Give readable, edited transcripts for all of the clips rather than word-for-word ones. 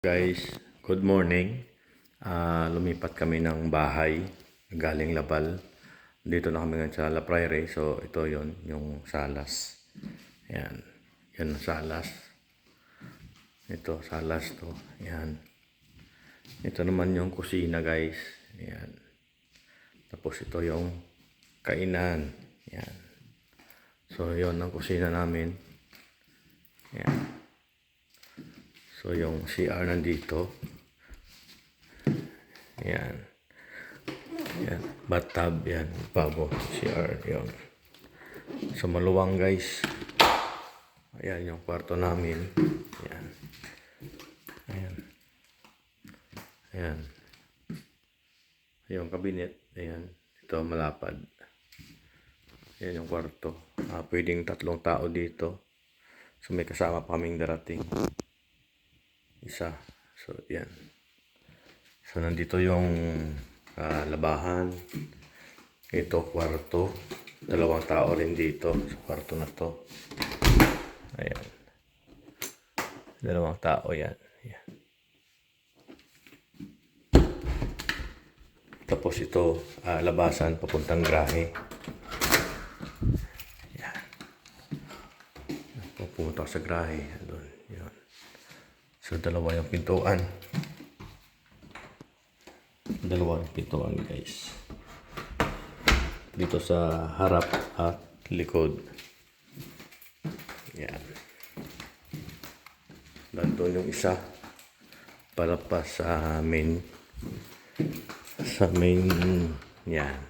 Guys, good morning. Lumipat kami ng bahay galing Labal. Dito na kami ngayon sa La Prairie. So ito yon yung salas. Yan. Yan ang salas. Ito, salas to. Yan. Ito naman yung kusina guys. Yan. Tapos ito yung kainan. Yan. So yon ang kusina namin. Yan. So, yung CR nandito. Yan. Yan. Bathtub. Yan. Babo. CR. Yan. So, maluwang guys. Ayan yung kwarto namin. Yan. Ayan. Ayan. Yung cabinet. Ayan. Ito malapad. Ayan yung kwarto. Pwedeng 3 tao dito. So, may kasama pa kaming darating. Isa. So, yan. So, nandito yung labahan. Ito, kwarto. 2 tao rin dito sa kwarto na to. Ayan. 2 tao yan. Ayan. Tapos ito, labasan, papuntang grahe. Ayan. Pupunta sa grahe. Doon. Yan. So, 2 yung pintuan. 2 yung pintuan, guys. Dito sa harap at likod. Yan. Nandun yung isa. Para pa sa main. Sa main. Yan.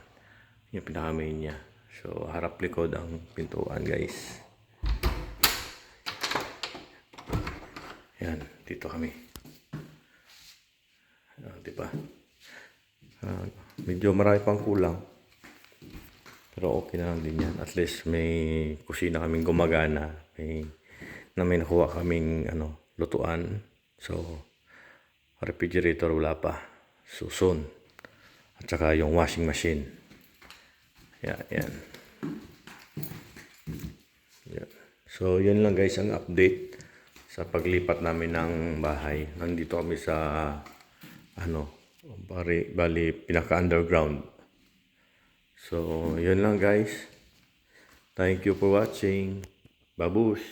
Yung pinaka-main niya. So, harap-likod ang pintuan, guys. Yan. Dito kami. Diba? Medyo marami pang kulang. Pero okay na lang din yan. At least may kusina kaming gumagana. May nakuha kaming lutuan. So, refrigerator wala pa. So, soon. At saka yung washing machine. Yan. Yan. Yan. So, yun lang guys ang update sa paglipat namin ng bahay. Nandito kami sa bali pinaka-underground. So, yun lang guys. Thank you for watching. Babush!